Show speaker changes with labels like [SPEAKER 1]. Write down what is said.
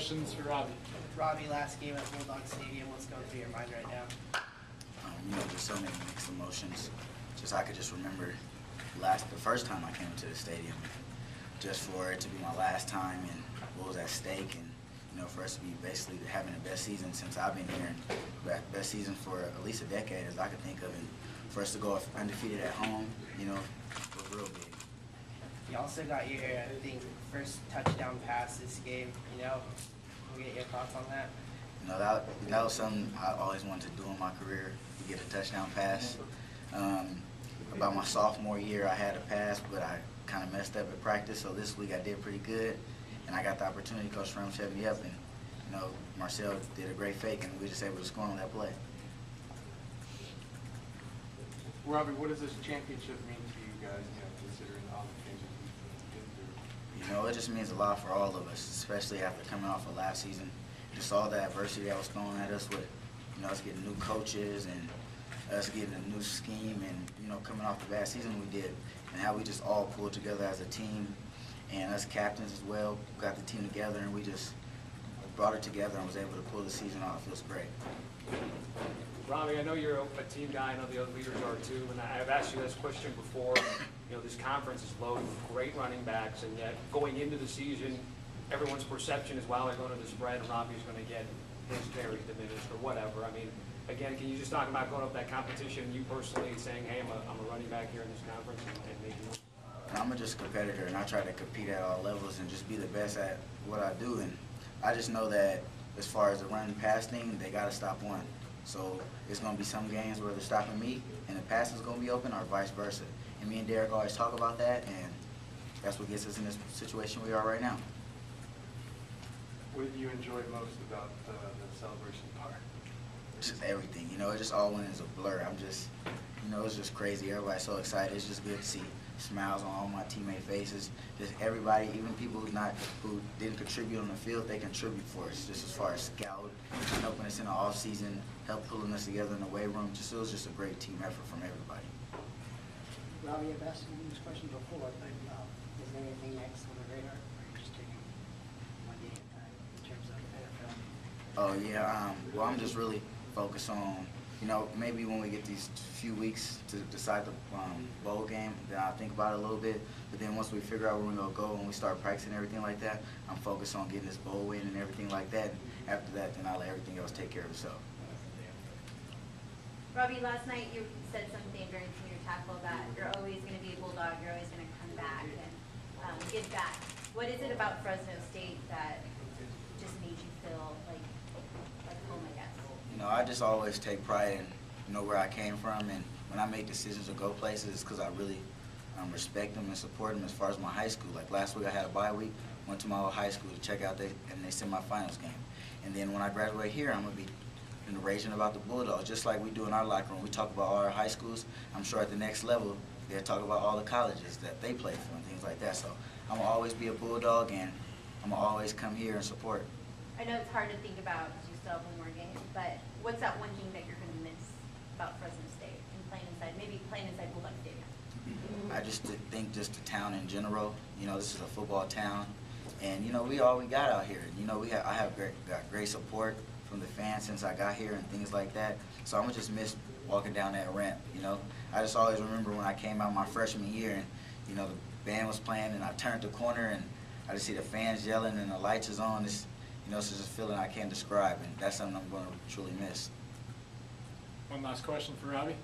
[SPEAKER 1] questions for Robbie.
[SPEAKER 2] Robbie, last game at Bulldogs Stadium, what's going through your mind right now?
[SPEAKER 3] Just so many mixed emotions. I could just remember the first time I came to the stadium, just for it to be my last time and what was at stake, and for us to be basically having the best season since I've been here, and best season for at least a decade as I could think of, and for us to go undefeated at home, was real big.
[SPEAKER 2] You also got your, I think, first touchdown pass this game. Can we get your thoughts on that?
[SPEAKER 3] That was something I always wanted to do in my career, to get a touchdown pass. About my sophomore year, I had a pass, but I kind of messed up at practice, so this week I did pretty good, and I got the opportunity. Coach Fresno set me up, and Marcel did a great fake, and we were just able to score on that play.
[SPEAKER 4] Robbie, what does this championship mean to you guys, considering all the things that you've been through?
[SPEAKER 3] It just means a lot for all of us, especially after coming off of last season. Just all the adversity that was thrown at us with, us getting new coaches and us getting a new scheme and, coming off the bad season we did, and how we just all pulled together as a team, and us captains as well, got the team together, and we just brought it together and was able to pull the season off. It feels great.
[SPEAKER 1] Robbie, I know you're a team guy. I know the other leaders are too, and I've asked you this question before. This conference is loaded with great running backs, and yet going into the season, everyone's perception is, wow, they're going to the spread, and Robbie's going to get his carries diminished or whatever. I mean, again, can you just talk about going up that competition and you personally saying, hey, I'm a running back here in this conference and making it?
[SPEAKER 3] I'm just a competitor, and I try to compete at all levels and just be the best at what I do. And I just know that as far as the run and pass thing, they got to stop one. So it's going to be some games where they're stopping me and the pass is going to be open, or vice versa. And me and Derek always talk about that, and that's what gets us in this situation we are right now.
[SPEAKER 4] What did you enjoy most about the celebration part?
[SPEAKER 3] Just everything, it just all went as a blur. It's just crazy. Everybody's so excited. It's just good to see smiles on all my teammate faces. Just everybody, even people who didn't contribute on the field, they contribute for us. Just as far as scout, helping us in the off season, help pulling us together in the weight room. It was just a great team effort from everybody.
[SPEAKER 5] Robbie, I've asked you this question before, but is there anything next on the radar, or are you just taking one day at a time in terms of NFL?
[SPEAKER 3] Oh yeah, well, I'm just really focused on, maybe when we get these few weeks to decide the bowl game, then I'll think about it a little bit. But then once we figure out where we're going to go and we start practicing and everything like that, I'm focused on getting this bowl win and everything like that. And after that, then I'll let everything else take care of itself.
[SPEAKER 6] Robbie, last night you said something during senior tackle that you're always going to be a Bulldog, you're always going to come back and give back. What is it about Fresno State that just made you feel like home, I guess?
[SPEAKER 3] I just always take pride in where I came from, and when I make decisions to go places, it's because I really respect them and support them as far as my high school. Like last week I had a bye week, went to my old high school to check out and they sent my finals game. And then when I graduate here, I'm going to be raging about the Bulldogs, just like we do in our locker room. We talk about all our high schools. I'm sure at the next level, they'll talk about all the colleges that they play for and things like that. So I'm going to always be a Bulldog, and I'm going to always come here and support.
[SPEAKER 6] I know it's hard to think about because you still have one more game, but what's that one thing that you're going to miss about Fresno State and playing inside Bulldog Stadium?
[SPEAKER 3] I just think just the town in general. This is a football town, and we all we got out here. I have got great support from the fans since I got here and things like that. So I'm gonna just miss walking down that ramp. I just always remember when I came out my freshman year, and the band was playing, and I turned the corner, and I just see the fans yelling, and the lights is on. It's just a feeling I can't describe, and that's something I'm going to truly miss.
[SPEAKER 1] One last question for Robbie.